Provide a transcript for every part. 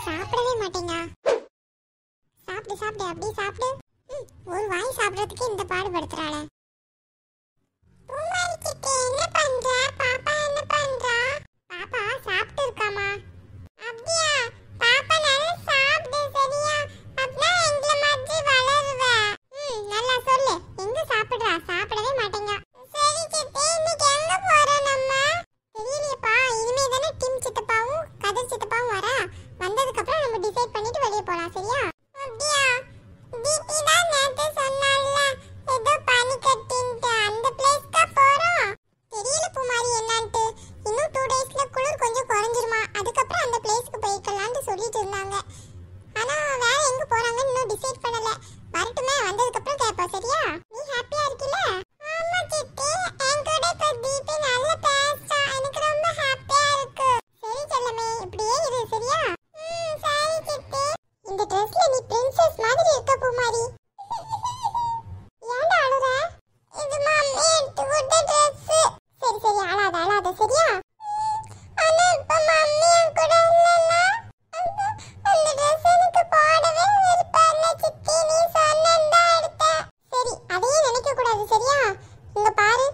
சாப்பிடவே மாட்டேங்க. சாப்பிடு சாப்பிடு அப்படியே சாப்பிடு. ஒரு வாய் சாப்பிடுறதுக்கு இந்த பாடுபடுத்துறாளே. பூமாரி கிட்ட என்ன பண்ற? பாப்பா என்ன பண்றா? பாப்பா சாப்பிட்டு இருக்காமா. அப்படியா? பாப்பா நல்லா சாப்பிடு சரியா? அப்பனா எங்கள மாதிரி வளருவ. நல்லா சொல்லு. எங்க சாப்பிடுறா? சாப்பிடவே மாட்டேங்க. சரி சித்தி, இன்னைக்கு எங்க போறோம் நம்ம? தெரியலையேப்பா. இனிமே தானே டிம் சித்தப்பாவும் கதிர் சித்தப்பாவும் வரா. வந்ததுக்கு அப்புறம் நம்ம டிசைட் பண்ணிட்டு வெளிய போலாம் சரியா? அப்படியா? தீபி தான் நேத்து சொன்னால்ல ஏதோ பனி கட்டின்ட்டு அந்த பிளேஸ்க்கு போறோம். தெரியல பூமாரி என்னன்ட்டு. இன்னும் 2 டேஸ்ல குளிர் கொஞ்சம் குறைஞ்சிருமா. அதுக்கப்புறம் அந்த பிளேஸ்க்கு போய்க்கலாம்னு சொல்லிட்டு இருந்தாங்க. ஆனா வேற எங்க போறாங்கன்னு இன்னும் டிசைட் பண்ணல. வரட்டுமே, வந்ததுக்கு அப்புறம் கேப்பா சரியா? நீ ஹாப்பியா இருக்கீல? ஆமா சித்தி, என் கூட இப்ப தீபி நல்ல பேசா. எனக்கு ரொம்ப ஹாப்பியா இருக்கு. சரி செல்லமே, இப்படியே இரு சரியா? சரி சித்தி. இந்த ட்ரெஸ்ல நீ பிரின்சஸ் மாதிரி இருக்க பூமாரி. ஏன்டா அழுற? இது மம்மி எடுத்து கொடுத்த ட்ரெஸ். சரி சரி, அழாத அழாத சரியா? ஆனா இப்ப மம்மி என் கூட இல்லல. அந்த ட்ரெஸ் எனக்கு போடவே விருப்பம் இல்ல சித்தி. நீ சொன்னதா எடுத்தேன். சரி, அதையே நினைக்க கூடாது சரியா? இங்க பாரு,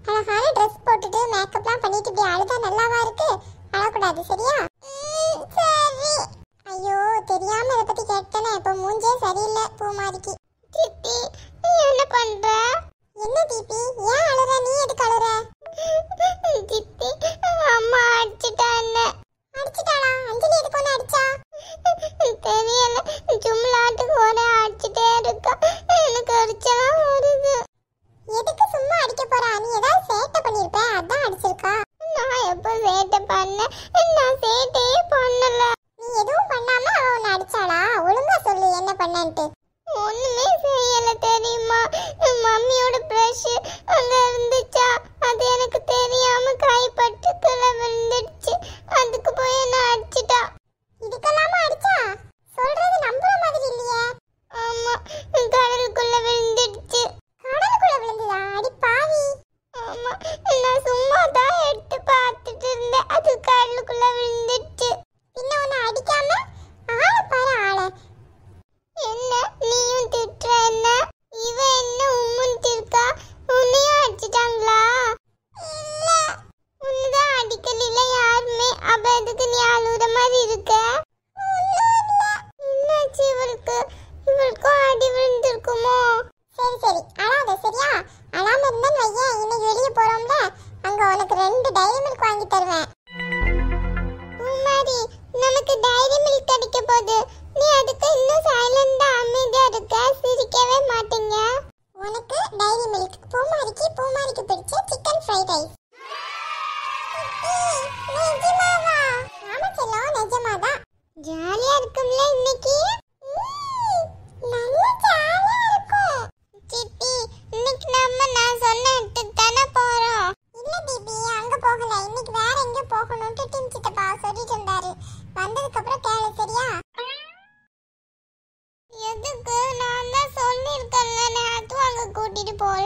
அழகான ட்ரெஸ் போட்டுட்டு மேக்கப்லாம் பண்ணிட்டு இப்படி அழுதா நல்லாவா இருக்கு? அழக்கூடாது சரியா? சரி. ஐயோ, தெரியாம இத பத்தி கேட்டனே. இப்ப மூஞ்சே சரியில்லை பூமாரிக்கு. சித்தி, நீ என்ன பண்ற? என்ன தீபி, ஏன் அழுற? நீ எதுக்கு அழுற? சித்தி, அம்மா அடிச்சிட்டா என்ன. அடிச்சிட்டாளா? அஞ்சலி எதுக்கு ஒன்னு அடிச்சா? தெரியல, சும்லாட்டுக்கு ஒரே அடிச்சிட்டே இருக்கா. எனக்கு அடிச்சலா வருது. எதுக்கு சும்மா அடிக்க போறா? நீ ஏதாவது சேட்டை பண்ணிருப்ப, அதான் அடிச்சிருக்கா. நான் எப்ப சேட்டை பண்ண? நான் சேட்டையே பண்ணல. நீ எதுவும் பண்ணாம அவ உன்னை அடிச்சாளா? ஒழுங்கா சொல்லு என்ன பண்ணன்ட்டு. ஒண்ணுமே செய்யல தெரியுமா? மம்மியோட பிரஷ் அங்க இருந்துச்சா, அது எனக்கு தெரியாம கைப்பட்டு கீழே விழுந்துடுச்சு. அதுக்கு போய் என்ன அடிச்சிட்டா. இதுக்கெல்லாமா அடிச்சா? சொல்றது நம்புற மாதிரி இல்லையே. ஆமா, கடலுக்குள்ள விழுந்துடுச்சு. கடலுக்குள்ள விழுந்ததா? அடி பாவி. ஆமா, நான் சும்மா தான் எடுத்து பார்த்துட்டு இருந்தேன். அது கடலுக்குள்ள விழுந்துடுச்சு. பின்ன உன்னை அடிக்காம ஆளை பாரு ஆளை. என்ன நீயும் திட்டுற? என்ன இவ என்ன உம்முன்ட்டு இருக்கா? உன்னையும் அடிச்சிட்டாங்களா? இல்ல, உன்னதான் அடிக்கல யாருமே. அப்ப எதுக்கு நீ அழுகுற மாதிரி இருக்க? என்னாச்சு இவளுக்கு? இவளுக்கும் அடி விழுந்திருக்குமோ? சரி சரி, அழாத சரியா? அழாம இருந்தேன்னு வையேன், இன்னைக்கு வெளியே போறோம்ல, அங்க உனக்கு 2 டைரி மில்க் வாங்கி தருவேன். பூமாரி, நமக்கு டைரி மில்க் கிடைக்க போகுது. நீ அதுக்கு இன்னும் சைலண்டா அமைதியா இருக்க, சிரிக்கவே மாட்டீங்க. உனக்கு டைரி மில்க், பூமாரிக்கு பிடிச்ச சிக்கன் ஃப்ரைட் ரைஸ். நிஜமாவா? ஆமா செல்லம், நிஜமாதான். ஜாலியா இருக்கும்ல இன்னைக்கு? நல்ல ஜாலியா இருக்கும். சித்தி, இன்னைக்கு நான் சொன்ன இடத்துக்கு தானே போறோம். இல்ல தீபி, அங்க போகல. இன்னைக்கு வேற எங்க போகணும்னு டிம் சித்தப்பா சொல்லிட்டு இருந்தாரு. வந்ததுக்கு அப்புறம் கேளு சரியா? எதுக்கு? நான் தான் சொல்லிருக்கேன்ல, நேத்து அங்க கூட்டிட்டு போல.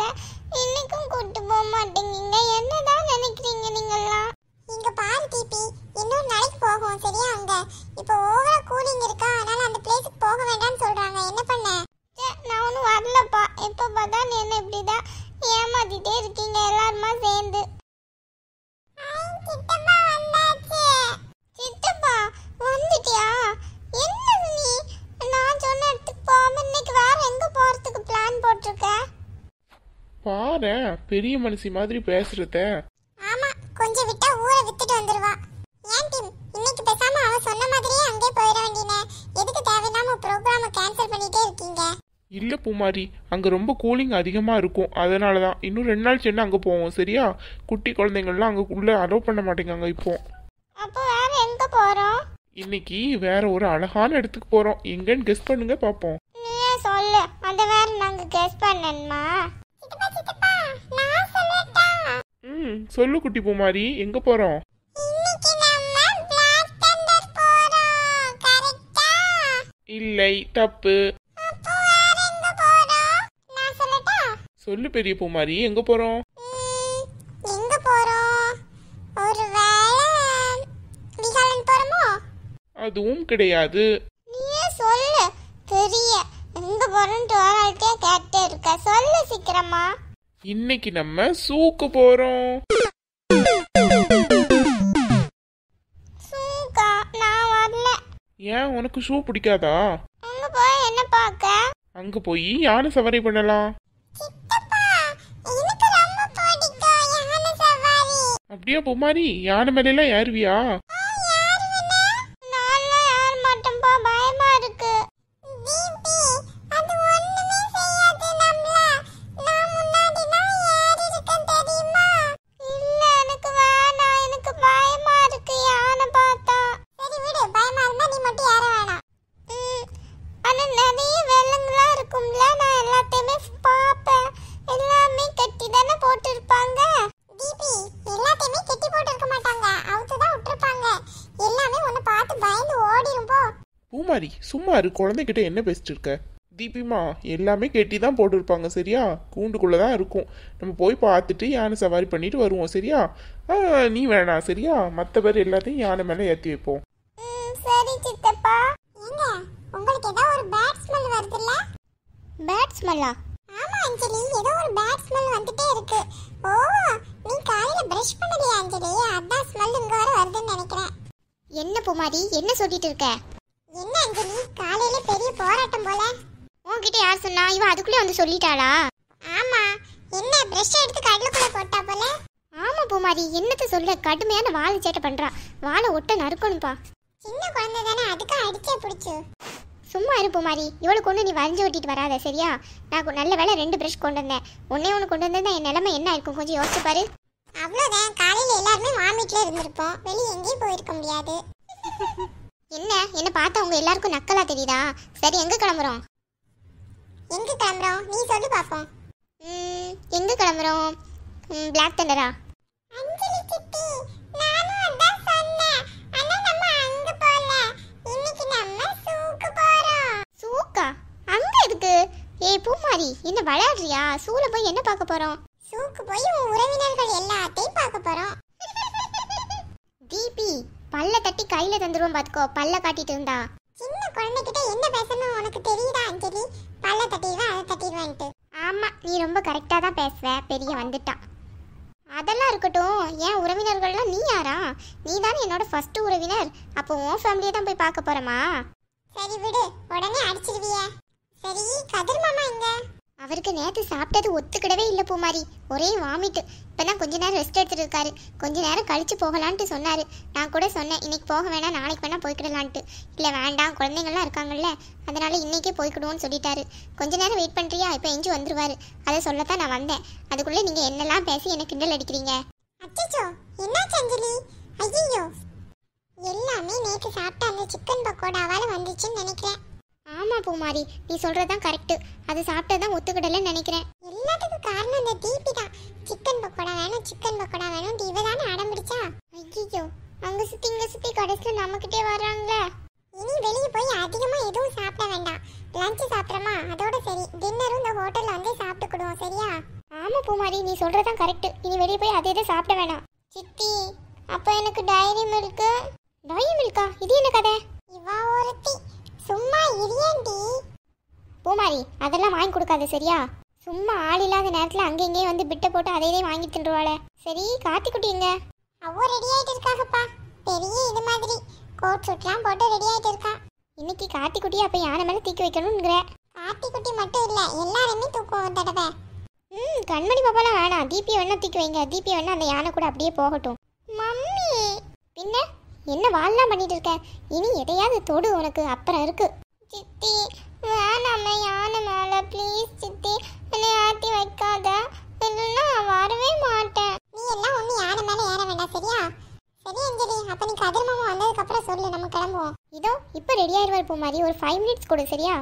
இன்னைக்கும் கூட்டிட்டு போக மாட்டேங்கீங்க. என்னதான் நினைக்கிறீங்க நீங்கெல்லாம்? இங்க பாரு தீபி, இன்னொரு நாளைக்கு போகும் சரியா? அங்க இப்போ ஓவரா கூலிங் இருக்கா, அதனால அந்த பிளேஸ்க்கு போக வேண்டாம்னு சொல்றாங்க. என்ன பண்ண? நான் ஒன்றும் வரலப்பா. எப்போ பார்த்தா நீ என்ன இப்படிதான் ஏமாத்திட்டே இருக்கீங்க எல்லாருமா சேர்ந்து. சித்தப்பா வந்தாச்சு. சித்தப்பா வந்துட்டியா? என்ன நீ நான் சொன்ன இடத்துக்கு போகாம இன்னைக்கு வேற எங்க போறதுக்கு பிளான் போட்டிருக்க? பாரு, பெரிய மனுஷி மாதிரி பேசுறத. ஆமா, கொஞ்சம் விட்டா ஊரை வித்துட்டு வந்துருவா. ஏன் டீம், இன்னைக்கு பேசாம அவ சொன்ன மாதிரியே அங்கே போயிட வேண்டியனே. எதுக்கு தேவையில்லாம ப்ரோக்ராமை கேன்சல் பண்ணிட்டே இருக்கீங்க? இல்ல பூமாரி, அங்க ரொம்ப கூலிங் அதிகமா இருக்கும். அதனாலதான் இன்னும் 2 நாள் சென்று அங்க போவோம் சரியா? குட்டி குழந்தைங்கள்லாம் அங்க உள்ள அலோவ் பண்ண மாட்டேங்காங்க இப்போ. அப்போ வேற எங்க போறோம்? இன்னைக்கு வேற ஒரு அழகான இடத்துக்கு போறோம். எங்கன்னு கெஸ் பண்ணுங்க பாப்போம். நீயே சொல்லு, அத வேற நாங்க கெஸ் பண்ணணுமா? சித்தப்பா, நான் சொல்லட்டா? சொல்லு குட்டி பூமாரி, எங்க போறோம்? இன்னைக்கு நம்ம பிளாக் தண்டர் போறோம். கரெக்ட்டா? இல்லை, தப்பு. அப்போ வேற எங்க போறோம்? நான் சொல்லட்டா? சொல்லு பெரிய பூமாரி, எங்க போறோம்? எங்க போறோம்? ஒருவேளை விகாலன் போறோமோ? அதுவும் கிடையாது. நீயே சொல்லு. தெரிய எங்க போறேன்னு டோரால்ட்டே கேட்டே இருக்க. சொல்லு சீக்கிரமா. இன்னைக்கு நம்ம சூக்கு போறோம். சூக்கா? நான் வரல. ஏன், உனக்கு ஷூ பிடிக்காதா? அங்க போய் என்ன பார்க்க? அங்க போய் யானை சவாரி பண்ணலாம். சித்தப்பா, எனக்கு ரொம்ப பிடிக்கும் யானை சவாரி. அப்படியா பூமாரி, யானை மேலாம் ஏறுவியா? யாரு வேணா? நான்லாம் ஏற மாட்டேன்பா, பயமா இருக்கு. தீபி, அது ஒண்ணுமே செய்யாது நம்மள. நான் முன்னாடிலாம் ஏறி இருக்கேன் தெரியுமா? இல்ல, எனக்கு வேணாம். எனக்கு பயமா இருக்கு யானை பார்த்தா. சரி விடு, பயமா இருந்தா நீ மட்டும் ஏற வேணாம். ஆனா நிறைய வெள்ளங்களா இருக்கும்ல, நான் எல்லாத்தையுமே பாப்பேன். எல்லாமே கட்டி தானே போட்டிருப்பாங்க. தீபி, எல்லாத்தையுமே கட்டி போட்டிருக்க மாட்டாங்க, அவுத்துதான் விட்டுருப்பாங்க. எல்லாமே உன்னை பார்த்து பயந்து ஓடிரும் போ. பூமாரி சும்மா இரு, குழந்தைகிட்ட என்ன பேசிட்டு இருக்க? தீபிமா, எல்லாமே கெட்டி தான் போட்டிருப்பாங்க சரியா? கூண்டுக்குள்ளதான் இருக்கும். நம்ம போய் பார்த்துட்டு யானை சவாரி பண்ணிட்டு வருவோம் சரியா? நீ வேணாம் சரியா? மற்ற பேர் எல்லாத்தையும் யானை மேல ஏற்றி வைப்போம். சரி சித்தப்பா. ஏங்க, உங்களுக்கு ஏதோ ஒரு பேட் ஸ்மெல் வருதுல்ல? பேட் ஸ்மெல்லா? ஆமா அஞ்சலி, ஏதோ ஒரு பேட் ஸ்மெல் வந்துட்டே இருக்கு. ஓ, நீ காலையில பிரஷ் பண்ணலையா அஞ்சலி? அதான் ஸ்மெல் இங்க வர வருதுன்னு நினைக்கிறேன். என்ன பூமாரி, என்ன சொல்லிட்டு இருக்க? என்ன அஞ்சலி, காலையில பெரிய போராட்டம் போல. உன்கிட்ட யார் சொன்னா? இவ அதுக்குள்ளே வந்து சொல்லிட்டாளா? ஆமா. என்ன, பிரஷ் எடுத்து கடலுக்குள்ள போட்டா போல. ஆமா பூமாரி, என்னத்த சொல்ல, கடுமையான வாழை சேட்டை பண்றா. வாழை ஒட்ட நறுக்கணும்பா. சின்ன குழந்தை தானே, அதுக்கு அடிச்சே பிடிச்சு. சும்மா இரு பூமாரி, இவளை கொண்டு நீ வரைஞ்சி ஓட்டிட்டு வராத சரியா? நான் நல்ல வேலை 2 பிரஷ் கொண்டு வந்தேன். ஒன்னே ஒன்று கொண்டு வந்தா என் நிலைமை என்ன இருக்கும் கொஞ்சம் யோசிச்சு பாரு. அவ்வளோதான், காலையில் எல்லாருமே மாமிட்டில் இருந்திருப்போம், வெளியே எங்கேயும் போயிருக்க முடியாது. என்ன பார்த்தா உங்க எல்லாருக்கும் நக்கலா தெரியுதா? சரி, எங்க கிளம்புறோம்? நீ சொல்லி பார்ப்போம். எங்க கிளம்புறோம்? பிளாக் தண்டரா? அஞ்சலி சித்தி, நானும் அதான் சொன்னேன். ஆனா நம்ம அங்க போல. இன்னைக்கு நம்ம சூக்கு போறோம். சூக்கா? அங்க எதுக்கு? ஏய் பூமாரி, என்ன விளையாடுறியா? சூல போய் என்ன பார்க்க போறோம்? சூக்கு போய் உன் உறவினர்கள் எல்லாத்தையும் பார்க்க போறோம். தீபி, பல்ல தட்டி கையில தந்துருவோம் பாத்துக்கோ, பல்ல காட்டிட்டு இருந்தா. சின்ன குழந்தைகிட்ட என்ன பேசணும் உனக்கு தெரியுதா அஞ்சலி? பல்ல தட்டிடுவேன், அதை தட்டிடுவேன்ட்டு. ஆமா, நீ ரொம்ப கரெக்டா தான் பேசுவ. பெரிய வந்துட்டா. அதெல்லாம் இருக்கட்டும், ஏன் உறவினர்கள்லாம் நீ யாரா? நீ தானே என்னோட ஃபர்ஸ்ட் உறவினர். அப்போ உன் ஃபேமிலியை தான் போய் பார்க்க போறமா? சரி விடு, உடனே அடிச்சிடுவிய. சரி, கதிர் மாமா எங்க? அவருக்கு நேற்று சாப்பிட்டது ஒத்துக்கிடவே இல்லை பூமாரி, ஒரே வாமிட்டு. இப்போதான் கொஞ்ச நேரம் ரெஸ்ட் எடுத்துட்டு இருக்காரு. கொஞ்ச நேரம் கழிச்சு போகலான்ட்டு சொன்னாரு. நான் கூட சொன்னேன், இன்னைக்கு போக வேணாம், நாளைக்கு வேணா போய்க்கிடலான்ட்டு. இல்லை வேண்டாம், குழந்தைங்கள்லாம் இருக்காங்கல்ல, அதனால இன்னைக்கே போய்க்கிடுவோன்னு சொல்லிட்டாரு. கொஞ்ச நேரம் வெயிட் பண்ணுறியா? இப்போ எஞ்சி வந்துருவாரு. அதை சொல்லத்தான் நான் வந்தேன். அதுக்குள்ளே நீங்கள் என்னெல்லாம் பேசி எனக்கு கிண்டல் அடிக்கிறீங்க. அச்சோ, என்னாச்சு அஞ்சலி? ஐயோ, எல்லாமே நேற்று சாப்பிட்ட அந்த சிக்கன் பக்கோடாவால வந்துச்சுன்னு நினைக்கிறேன். ஆமா பூமாரி, நீ சொல்றதுதான் கரெக்ட். அது சாப்பிட்டதான் ஒத்துக்கிடலன்னு நினைக்கிறேன். எல்லாத்துக்கும் காரணம் அந்த தீபி தான். சிக்கன் பக்கோடா வேணும், சிக்கன் பக்கோடா வேணும், இவ தானே அடம் பிடிச்சா. ஐயோ, அங்க சுத்தி இங்க சுத்தி கடைசியில நம்மகிட்டே வர்றாங்களே. இனி வெளியே போய் அதிகமா எதுவும் சாப்பிட வேண்டாம். லஞ்ச் சாப்பிட்றோமா, அதோட சரி. டின்னரும் இந்த ஹோட்டல்ல வந்து சாப்பிட்டுக்கிடுவோம் சரியா? ஆமா பூமாரி, நீ சொல்றதுதான் கரெக்ட். இனி வெளியே போய் அதே சாப்பிட வேணாம். சித்தி, அப்ப எனக்கு டைரி மில்க். டைரி மில்கா? இது என்ன கதை? இவா ஒருத்தி சும்மா இரியண்டி. பூமாரி, அதெல்லாம் வாங்கி கொடுக்காது சரியா? சும்மா ஆள் இல்லாத நேரத்தில் அங்கே இங்கேயும் வந்து பிட்டை போட்டு அதையே வாங்கி தின்றுவாளே. சரி, கார்த்திக்குட்டிங்க? அவ ரெடி ஆகிட்டு இருக்காங்கப்பா. பெரிய இது மாதிரி கோட் சூட்லாம் போட்டு ரெடி ஆகிட்டு இருக்கா. இன்னைக்கு கார்த்திக்குட்டி அப்போ யானை மேலே தூக்கி வைக்கணுங்கிற. கார்த்திக்குட்டி மட்டும் இல்லை, எல்லாருமே தூக்குவோம் ஒரு தடவை. கண்மணி பாப்பாலாம் வேணாம், தீபி வேணா தூக்கி வைங்க. தீபி வேணா அந்த யானை கூட அப்படியே போகட்டும். மம்மி, பின்ன என்ன வாழலாம் பண்ணிட்டு இருக்க? இனி எதையாவது தொடு, உனக்கு அப்புறம் இருக்கு. சித்தி வேணாமே, யானை மேல ப்ளீஸ் சித்தி, என்னை ஆட்டி வைக்காத, இல்லைன்னா வரவே மாட்டேன். நீ எல்லாம் ஒண்ணு யானை மேல ஏற வேண்டாம் சரியா? சரி அஞ்சலி, அப்ப நீ கதிர் மாமா வந்ததுக்கு அப்புறம் சொல்லு, நம்ம கிளம்புவோம். இதோ இப்ப ரெடி ஆயிருவார் பூமாரி, ஒரு 5 மினிட்ஸ் கொடு சரியா?